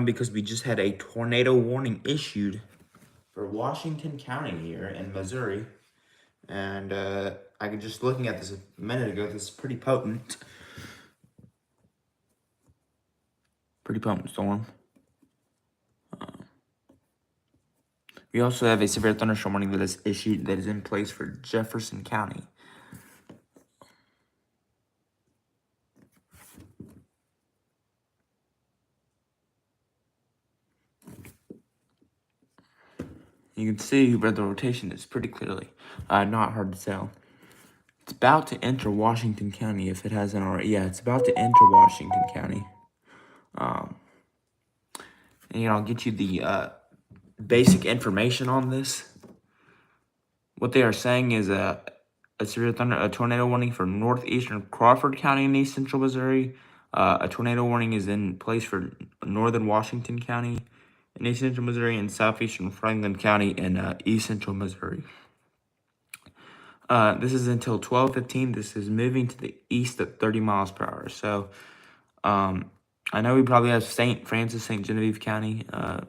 because we just had a tornado warning issued for Washington County here in Missouri. And I was just looking at this a minute ago. This is pretty potent. Pretty potent storm. We also have a severe thunderstorm warning that is issued, that is in place for Jefferson County. You can see where the rotation is pretty clearly. Not hard to tell. It's about to enter Washington County if it hasn't already. Yeah, it's about to enter Washington County. And I'll get you the basic information on this. What they are saying is a tornado warning for northeastern Crawford County in east central Missouri. A tornado warning is in place for northern Washington County in east central Missouri and southeastern Franklin County in east central Missouri. This is until 12:15. This is moving to the east at 30 miles per hour. So, I know we probably have St. Francis, St. Genevieve County, but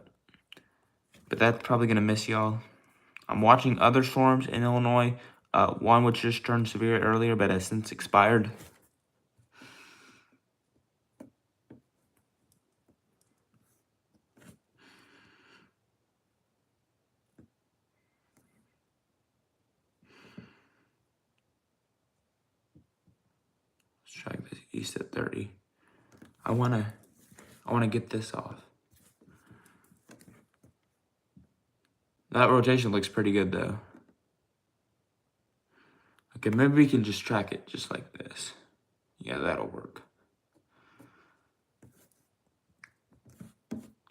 that's probably going to miss y'all. I'm watching other storms in Illinois. One which just turned severe earlier, but has since expired. Let's try this east at 30. I wanna get this off. That rotation looks pretty good though. Okay, maybe we can just track it just like this. Yeah, that'll work.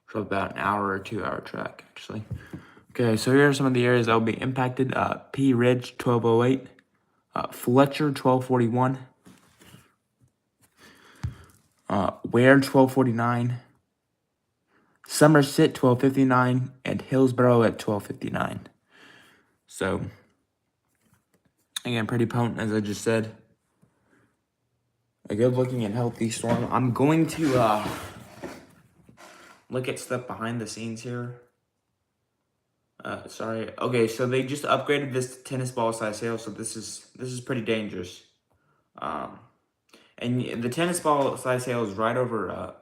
For about an hour or 2 hour track, actually. Okay, so here are some of the areas that will be impacted. Pea Ridge, 1208. Fletcher, 1241. Ware, 1249. Somerset, 1259. And Hillsborough at 1259. So, again, pretty potent, as I just said. A good looking and healthy storm. I'm going to look at stuff behind the scenes here. Sorry. Okay, so they just upgraded this to tennis ball size hail, so this is pretty dangerous. And the tennis ball size hail is right over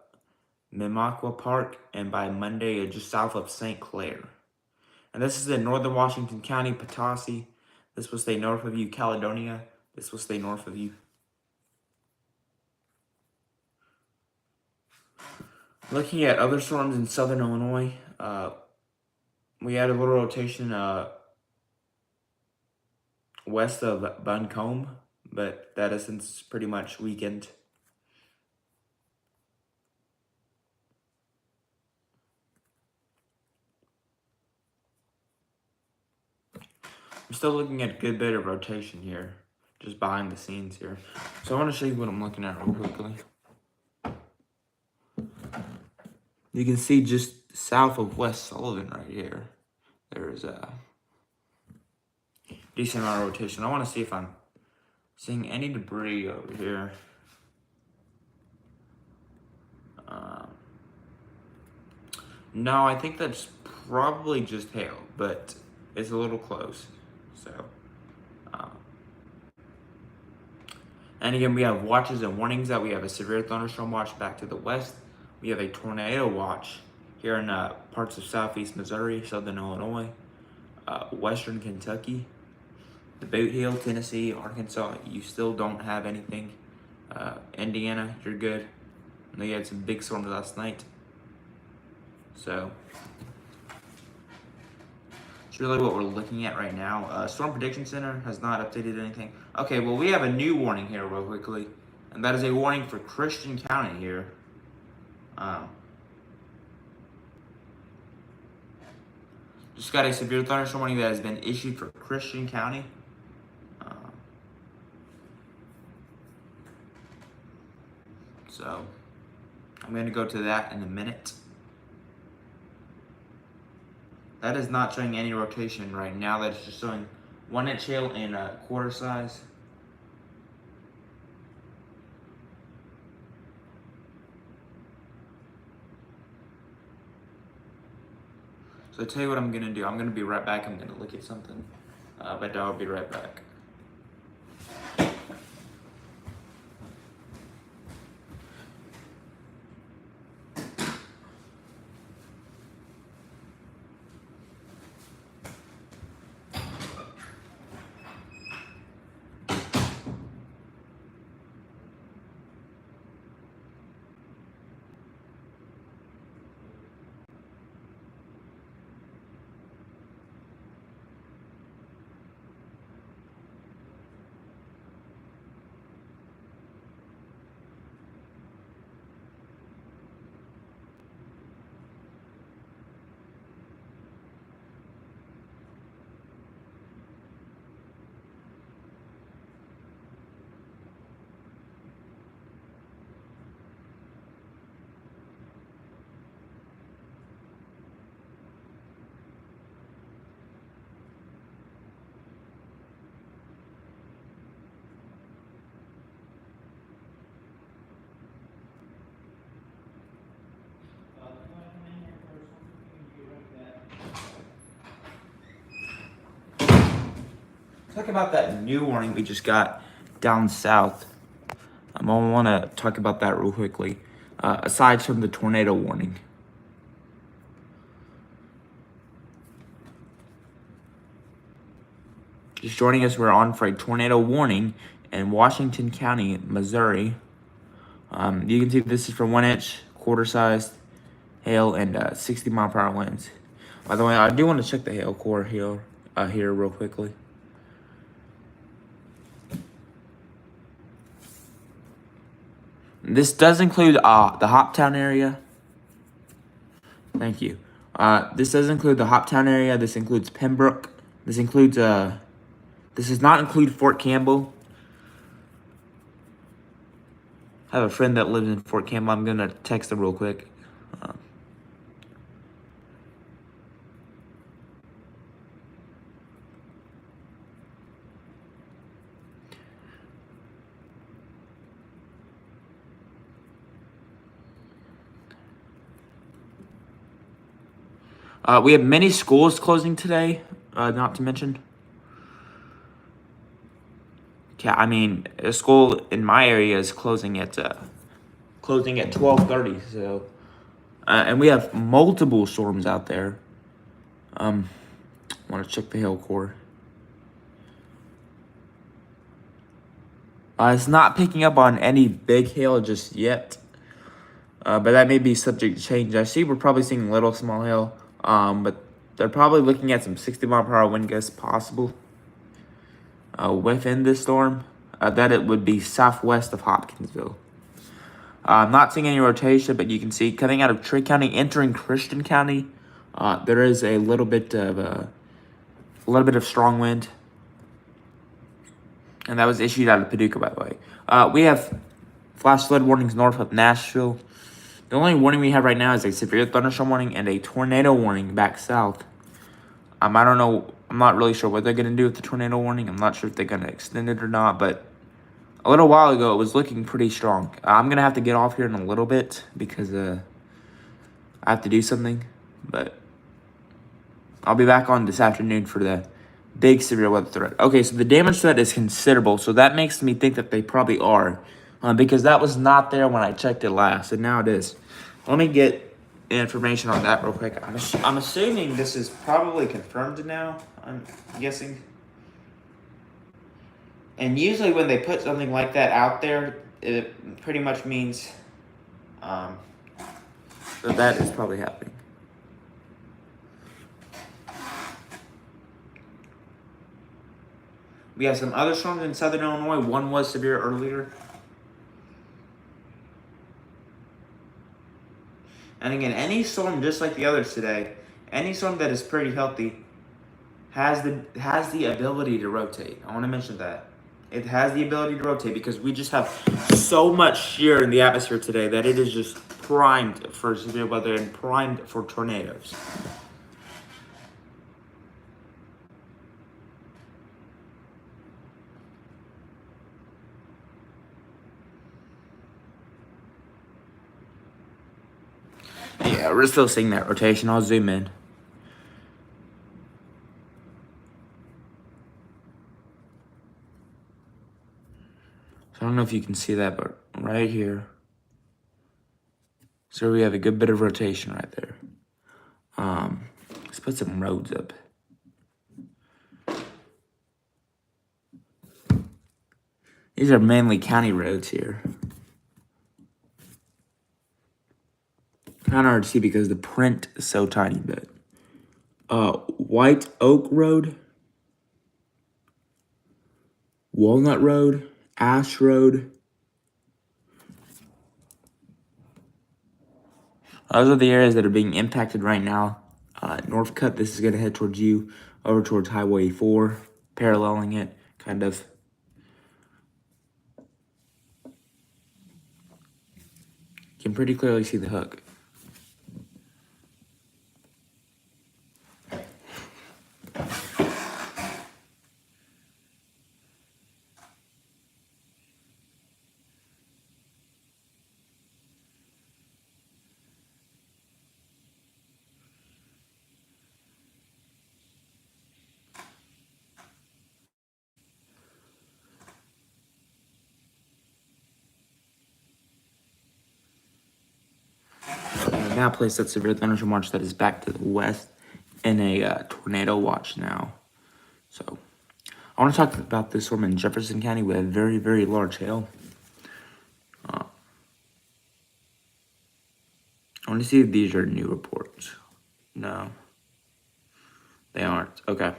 Memaqua Park, and by Monday, just south of St. Clair. And this is in northern Washington County, Potosi. This will stay north of you, Caledonia. This will stay north of you. Looking at other storms in southern Illinois, we had a little rotation west of Buncombe, but that is since pretty much weakened. I'm still looking at a good bit of rotation here, just behind the scenes here. So I want to show you what I'm looking at real quickly. You can see just south of West Sullivan right here, there's a decent amount of rotation. I want to see if I'm seeing any debris over here. No, I think that's probably just hail, but it's a little close. So, and again, we have watches and warnings that we have a severe thunderstorm watch back to the west. We have a tornado watch here in parts of southeast Missouri, southern Illinois, western Kentucky, the Boot Heel, Tennessee, Arkansas. You still don't have anything. Indiana, you're good. They had some big storms last night. So, it's really what we're looking at right now. Storm Prediction Center has not updated anything. Okay, well, we have a new warning here real quickly, and that is a warning for Christian County here. Just got a severe thunderstorm warning that has been issued for Christian County. So, I'm going to go to that in a minute. That is not showing any rotation right now. That's just showing 1 inch hail in quarter size. So I'll tell you what I'm gonna do. I'm gonna be right back. I'm gonna look at something, but I'll be right back. Talk about that new warning we just got down south. I want to talk about that real quickly. Aside from the tornado warning. Just joining us, we're on for a tornado warning in Washington County, Missouri. You can see this is for 1 inch, quarter-sized hail and 60-mile-per-hour winds. By the way, I do want to check the hail core here real quickly. This does include the Hoptown area. Thank you. This does include the Hoptown area. This includes Pembroke. This includes this does not include Fort Campbell. I have a friend that lives in Fort Campbell. I'm gonna text him real quick. We have many schools closing today, not to mention. Yeah, I mean, a school in my area is closing at 12:30. So, and we have multiple storms out there. Want to check the hail core. It's not picking up on any big hail just yet, but that may be subject to change. I see we're probably seeing little small hail, but they're probably looking at some 60-mile-per-hour wind gusts possible within this storm. That it would be southwest of Hopkinsville. I'm not seeing any rotation, but you can see coming out of Trigg County, entering Christian County, there is a little bit of strong wind. And that was issued out of Paducah, by the way. We have flash flood warnings north of Nashville. The only warning we have right now is a severe thunderstorm warning and a tornado warning back south. I don't know. I'm not really sure what they're going to do with the tornado warning. I'm not sure if they're going to extend it or not. But a little while ago, it was looking pretty strong. I'm going to have to get off here in a little bit because I have to do something. But I'll be back on this afternoon for the big severe weather threat. Okay, so the damage threat is considerable, so that makes me think that they probably are, because that was not there when I checked it last, and now it is. Let me get information on that real quick. I'm assuming this is probably confirmed now, I'm guessing. And usually when they put something like that out there, it pretty much means that is probably happening. We have some other storms in southern Illinois. One was severe earlier. And again, any storm, just like the others today, any storm that is pretty healthy has the ability to rotate. I want to mention that. It has the ability to rotate because we just have so much shear in the atmosphere today that it is just primed for severe weather and primed for tornadoes. Yeah, we're still seeing that rotation. I'll zoom in. I don't know if you can see that, but right here. So we have a good bit of rotation right there. Let's put some roads up. These are mainly county roads here. Kind of hard to see because the print is so tiny, but White Oak Road, Walnut Road, Ash Road. Those are the areas that are being impacted right now. Northcutt, this is going to head towards you, over towards Highway 4, paralleling it, kind of. You can pretty clearly see the hook. Now place that severe thunderstorm watch that is back to the west in a tornado watch now. So I want to talk about this storm in Jefferson County with very, very large hail. I want to see if these are new reports. No, they aren't. Okay.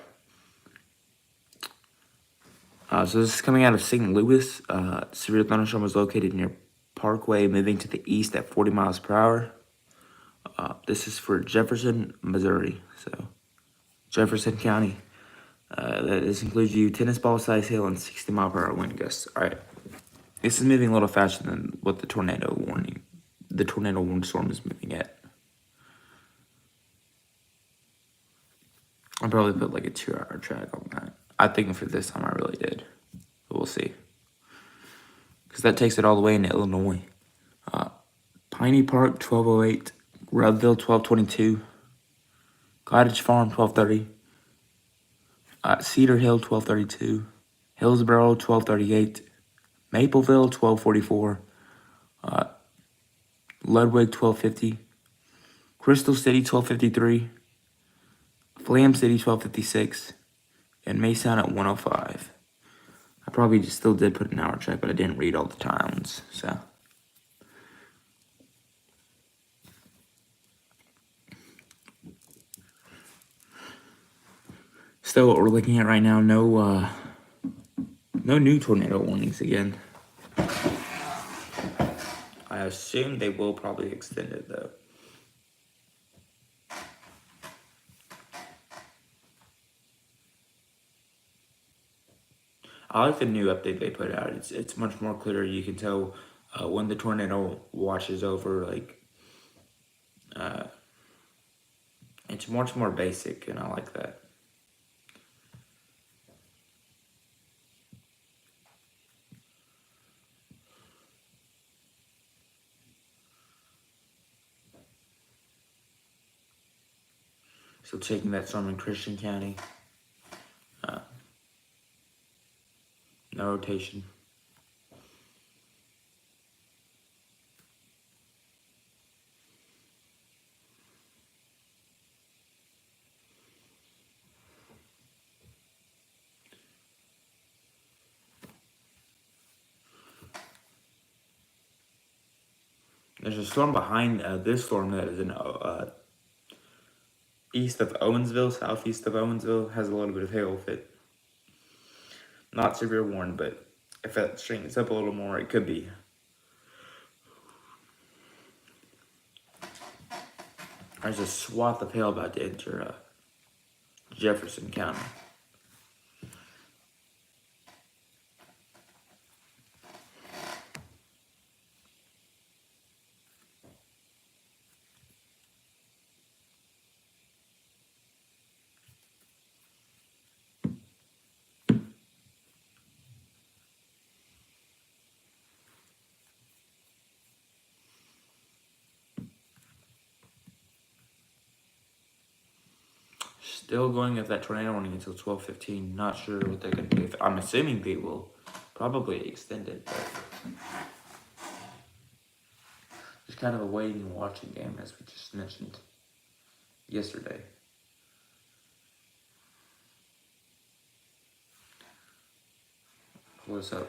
So this is coming out of St. Louis. Severe thunderstorm was located near Parkway, moving to the east at 40 miles per hour. This is for Jefferson, Missouri. So Jefferson County. This includes you tennis ball size hail and 60-mile-per-hour wind gusts. All right. This is moving a little faster than what the tornado warning storm is moving at. I probably put like a 2-hour track on that. I think for this time I really did. But we'll see. Because that takes it all the way into Illinois. Piney Park, 1208. Rubville, 1222. Cottage Farm, 1230. Cedar Hill, 1232. Hillsboro, 1238. Mapleville, 1244. Ludwig, 1250. Crystal City, 1253. Flam City, 1256. And Mason at 105. I probably just still did put an hour check, but I didn't read all the towns, so. Still, what we're looking at right now, no new tornado warnings again. I assume they will probably extend it, though. I like the new update they put out. It's much more clear. You can tell when the tornado watch is over. Like, it's much more basic, and I like that. So taking that storm in Christian County. No rotation. There's a storm behind this storm that is in east of Owensville, southeast of Owensville, has a little bit of hail with it. Not severe warned, but if that strengthens up a little more, it could be. There's a swath of hail about to enter Jefferson County. Still going at that tornado warning until 12:15. Not sure what they're going to do. I'm assuming they will probably extended, but just kind of a waiting and watching game, as we just mentioned yesterday. What's up?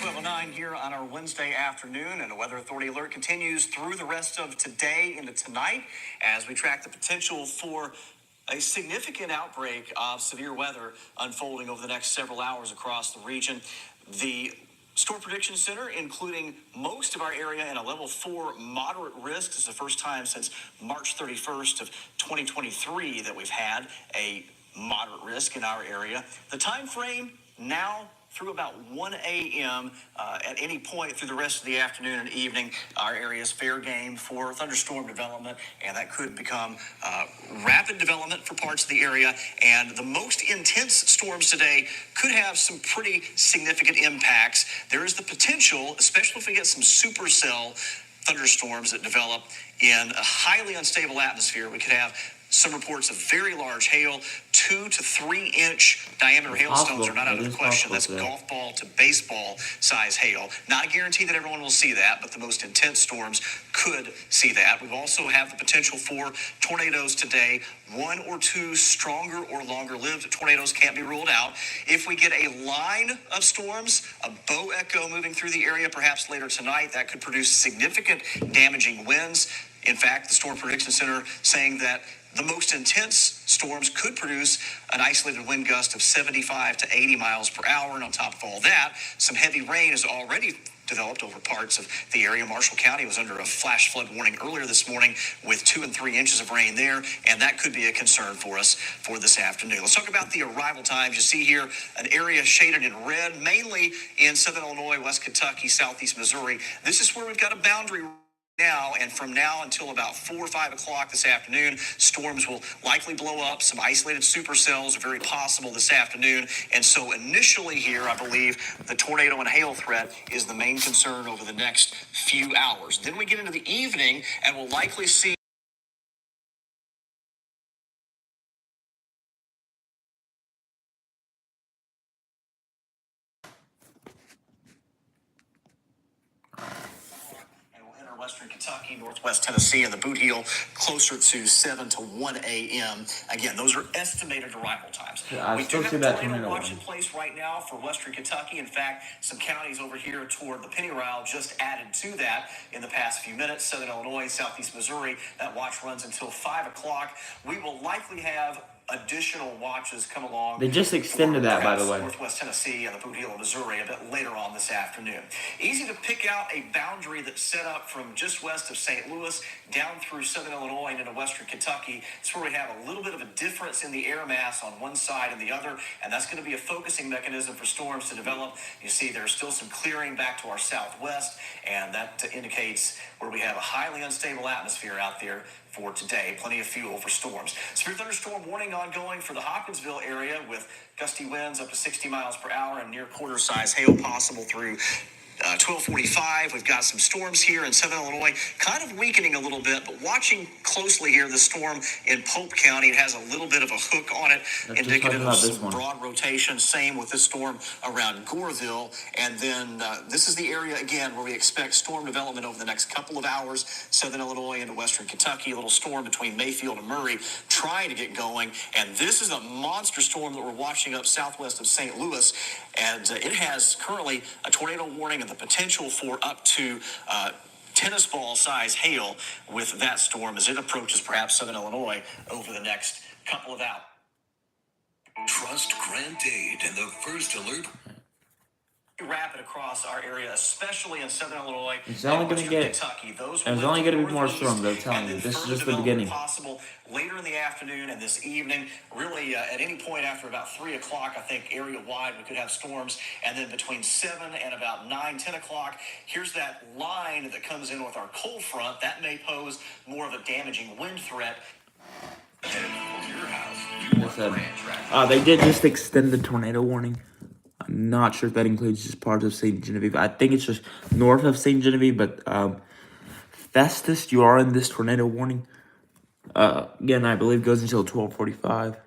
12:09 here on our Wednesday afternoon, and a weather authority alert continues through the rest of today into tonight as we track the potential for a significant outbreak of severe weather unfolding over the next several hours across the region. The Storm Prediction Center, including most of our area in a level 4 moderate risk. This is the first time since March 31st of 2023 that we've had a moderate risk in our area. The time frame now through about 1 a.m. At any point through the rest of the afternoon and evening, our area is fair game for thunderstorm development, and that could become rapid development for parts of the area. And the most intense storms today could have some pretty significant impacts. There is the potential, especially if we get some supercell thunderstorms that develop in a highly unstable atmosphere. We could have some reports of very large hail. 2 to 3 inch diameter hailstones are not out of the question. That's golf ball to baseball size hail. Not a guarantee that everyone will see that, but the most intense storms could see that. We also have the potential for tornadoes today. 1 or 2 stronger or longer lived tornadoes can't be ruled out. If we get a line of storms, a bow echo moving through the area, perhaps later tonight, that could produce significant damaging winds. In fact, the Storm Prediction Center saying that the most intense storms could produce an isolated wind gust of 75 to 80 miles per hour. And on top of all that, some heavy rain has already developed over parts of the area. Marshall County was under a flash flood warning earlier this morning with 2 and 3 inches of rain there, and that could be a concern for us for this afternoon. Let's talk about the arrival times. You see here an area shaded in red, mainly in southern Illinois, West Kentucky, southeast Missouri. This is where we've got a boundary now, and from now until about 4 or 5 o'clock this afternoon, storms will likely blow up. Some isolated supercells are very possible this afternoon. And so initially here, I believe the tornado and hail threat is the main concern over the next few hours. Then we get into the evening, and we'll likely see Western Kentucky, Northwest Tennessee, and the Boot Heel closer to 7 to 1 a.m. Again, those are estimated arrival times. Yeah, we do have a tornado watch in place right now for Western Kentucky. In fact, some counties over here toward the Pennyroyal just added to that in the past few minutes. Southern Illinois, southeast Missouri, that watch runs until 5 o'clock. We will likely have additional watches come along. They just extended that, by the way. Northwest Tennessee and the Boot Heel of Missouri a bit later on this afternoon. Easy to pick out a boundary that's set up from just west of St. Louis down through southern Illinois and into western Kentucky. It's where we have a little bit of a difference in the air mass on one side and the other, and that's going to be a focusing mechanism for storms to develop. You see there's still some clearing back to our southwest, and that indicates where we have a highly unstable atmosphere out there for today. Plenty of fuel for storms. Severe thunderstorm warning ongoing for the Hopkinsville area with gusty winds up to 60 miles per hour and near quarter-size hail possible through 12:45. We've got some storms here in southern Illinois, kind of weakening a little bit, but watching closely here, the storm in Polk County, it has a little bit of a hook on it, indicative of some broad rotation. Same with this storm around Goreville. And then this is the area, again, where we expect storm development over the next couple of hours. Southern Illinois into western Kentucky, a little storm between Mayfield and Murray trying to get going. And this is a monster storm that we're watching up southwest of St. Louis. And it has currently a tornado warning and the potential for up to tennis ball size hail with that storm as it approaches perhaps southern Illinois over the next couple of hours. Trust Grant Aid and the First Alert. Rapid across our area, especially in southern Illinois. It's only going to get. Kentucky. There's only going to be more storms. I'm telling you, this is just the beginning. Possible later in the afternoon and this evening. Really, at any point after about 3 o'clock, I think area wide we could have storms. And then between 7 and about 9, 10 o'clock, here's that line that comes in with our cold front. That may pose more of a damaging wind threat. They did just extend the tornado warning. I'm not sure if that includes just parts of St. Genevieve. I think it's just north of St. Genevieve, but Festus, you are in this tornado warning. Again, I believe goes until 12:45.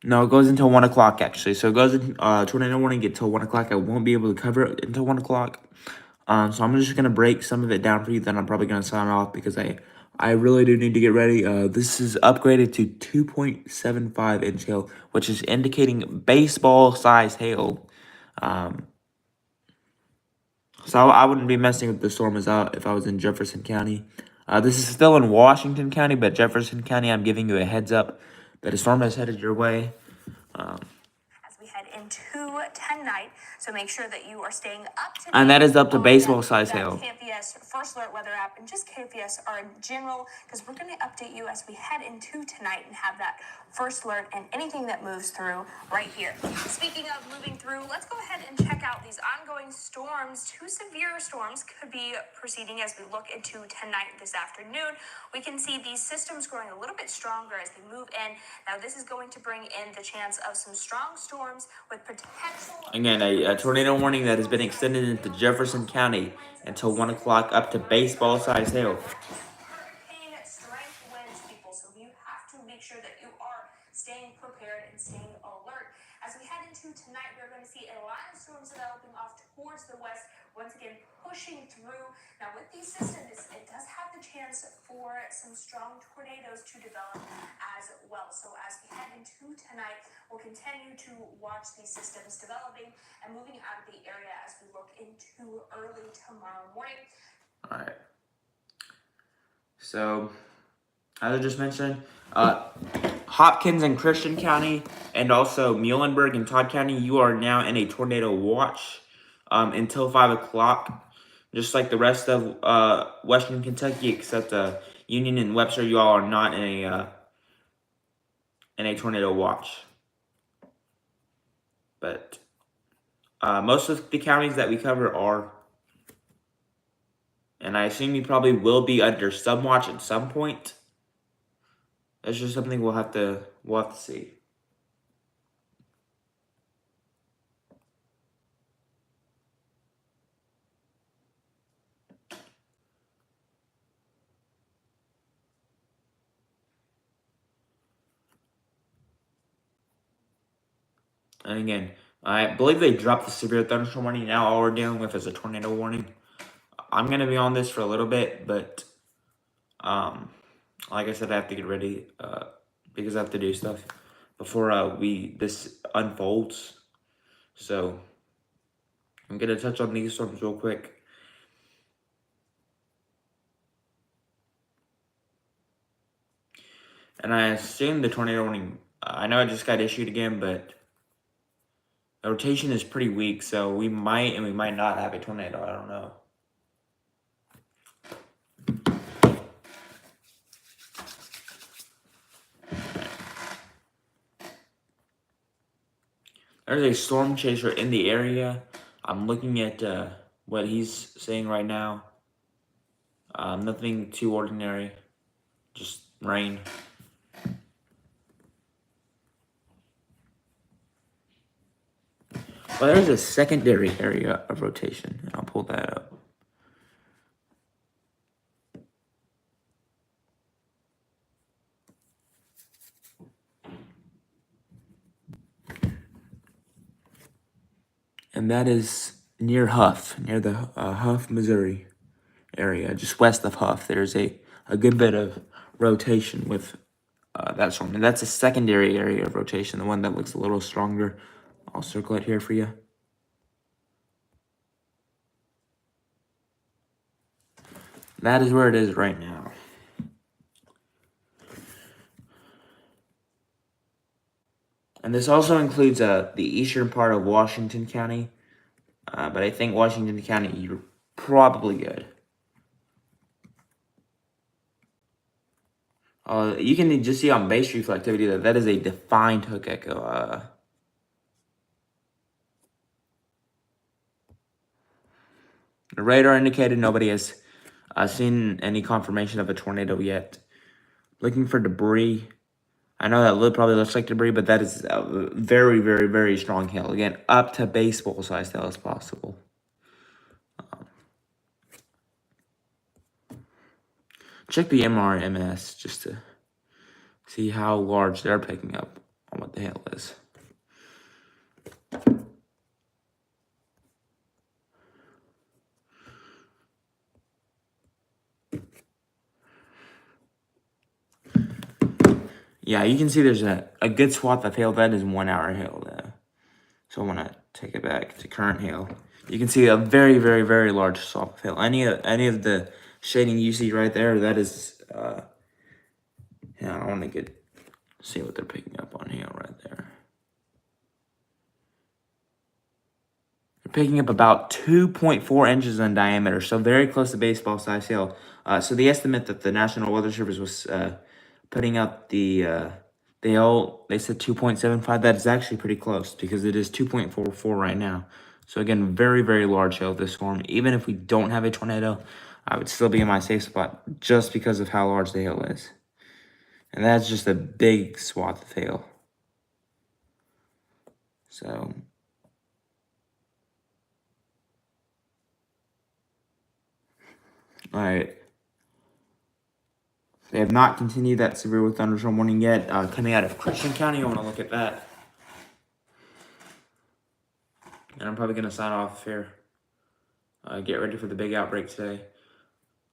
No, it goes until 1 o'clock, actually. So it goes in, tornado warning until 1 o'clock. I won't be able to cover it until 1 o'clock. So I'm just going to break some of it down for you. Then I'm probably going to sign off because I really do need to get ready. This is upgraded to 2.75 inch hail, which is indicating baseball-sized hail. So I wouldn't be messing with the storm as out if I was in Jefferson County. This is still in Washington County, but Jefferson County, I'm giving you a heads up that a storm is headed your way. As we head into tonight, so make sure that you are staying up to date. And that is up to on baseball that size hail. KFVS First Alert Weather app and just KFVS are in general, because we're going to update you as we head into tonight and have that first alert and anything that moves through right here. Speaking of moving through, let's go ahead and check out these ongoing storms. Two severe storms could be proceeding as we look into tonight this afternoon. We can see these systems growing a little bit stronger as they move in. Now, this is going to bring in the chance of some strong storms with potential. Again, a tornado warning that has been extended into Jefferson County until 1 o'clock, up to baseball-sized hail. Hurricane strength winds, people. So you have to make sure that you are staying prepared and staying alert. As we head into tonight, we're going to see a line of storms developing off towards the west, once again pushing through. Now, with these systems, it does have the chance for some strong tornadoes to develop as well. So as we head into tonight, we'll continue to watch these systems developing and moving out of the area as we look into early tomorrow morning. All right. So, as I just mentioned, Hopkins and Christian County, and also Muhlenberg and Todd County, you are now in a tornado watch until 5 o'clock. Just like the rest of Western Kentucky, except Union and Webster, you all are not in a tornado watch. But most of the counties that we cover are. And I assume you probably will be under some watch at some point. That's just something we'll have to see. And again, I believe they dropped the severe thunderstorm warning. Now all we're dealing with is a tornado warning. I'm gonna be on this for a little bit, but like I said, I have to get ready because I have to do stuff before this unfolds. So I'm gonna touch on these storms real quick. And I assume the tornado warning. I know it just got issued again, but the rotation is pretty weak, so we might and we might not have a tornado. I don't know. There's a storm chaser in the area. I'm looking at what he's saying right now. Nothing too ordinary, just rain. Well, there's a secondary area of rotation, and I'll pull that up. And that is near Huff, near the Huff, Missouri area, just west of Huff. There's a good bit of rotation with that storm. And that's a secondary area of rotation, the one that looks a little stronger. I'll circle it here for you. That is where it is right now. And this also includes the eastern part of Washington County. But I think Washington County, you're probably good. You can just see on base reflectivity that is a defined hook echo. The radar indicated nobody has seen any confirmation of a tornado yet. Looking for debris. I know that probably looks like debris, but that is very, very, very strong hail. Again, up to baseball-sized hail as possible. Check the MRMS just to see how large they're picking up on what the hail is. Yeah, you can see there's a good swath of hail. That is 1 hour hail there. So I want to take it back to current hail. You can see a very, very, very large swath of hail. Any of the shading you see right there, that is, yeah, I want to see what they're picking up on hail right there. They're picking up about 2.4 inches in diameter, so very close to baseball size hail. So the estimate that the National Weather Service was putting up the hail, they said 2.75. That is actually pretty close because it is 2.44 right now. So again, very, very large hail this storm. Even if we don't have a tornado, I would still be in my safe spot just because of how large the hail is. And that's just a big swath of hail. So all right. They have not continued that severe with thunderstorm warning yet. Coming out of Christian County, I want to look at that. And I'm probably going to sign off here. Get ready for the big outbreak today.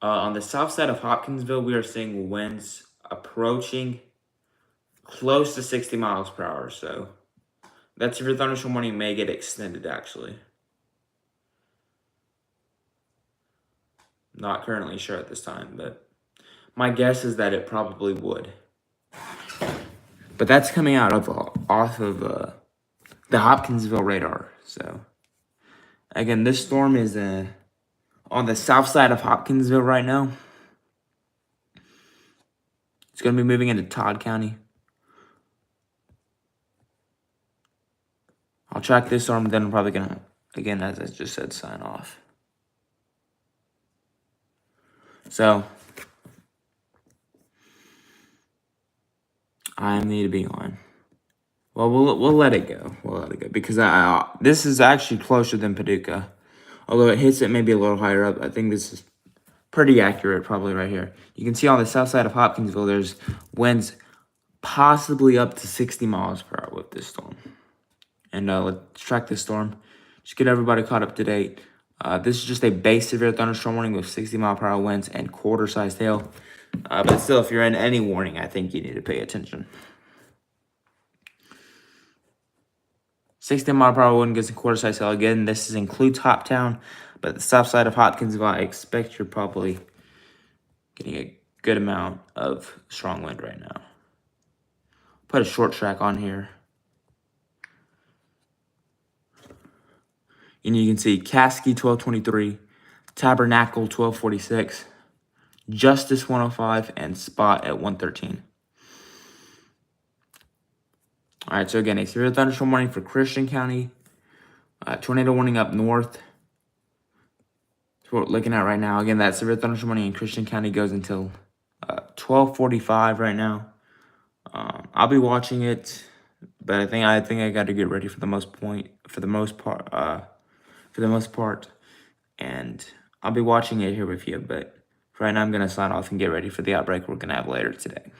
On the south side of Hopkinsville, we are seeing winds approaching close to 60 miles per hour. So that severe thunderstorm warning may get extended, actually. Not currently sure at this time, but my guess is that it probably would. But that's coming out of off of the Hopkinsville radar. So again, this storm is on the south side of Hopkinsville right now. It's going to be moving into Todd County. I'll track this storm, then I'm probably going to, again, as I just said, sign off. So I need to be on. Well, we'll let it go. We'll let it go because this is actually closer than Paducah. Although it hits it maybe a little higher up. I think this is pretty accurate probably right here. You can see on the south side of Hopkinsville, there's winds possibly up to 60 miles per hour with this storm. And let's track this storm. Just get everybody caught up to date. This is just a base severe thunderstorm warning with 60 mile per hour winds and quarter-sized hail. But still, if you're in any warning, I think you need to pay attention. 60 mile per hour wind gets a quarter-sized hail. Again, this includes Hoptown, but the south side of Hopkinsville, I expect you're probably getting a good amount of strong wind right now. Put a short track on here. And you can see Caskey 1223, Tabernacle 1246, Justice 105, and Spot at 113. All right, so again, a severe thunderstorm warning for Christian County. Tornado warning up north. That's what we're looking at right now. Again, that severe thunderstorm warning in Christian County goes until 12:45 right now. I'll be watching it, but I think I got to get ready for the most part, and I'll be watching it here with you. But right now, I'm gonna sign off and get ready for the outbreak we're gonna have later today.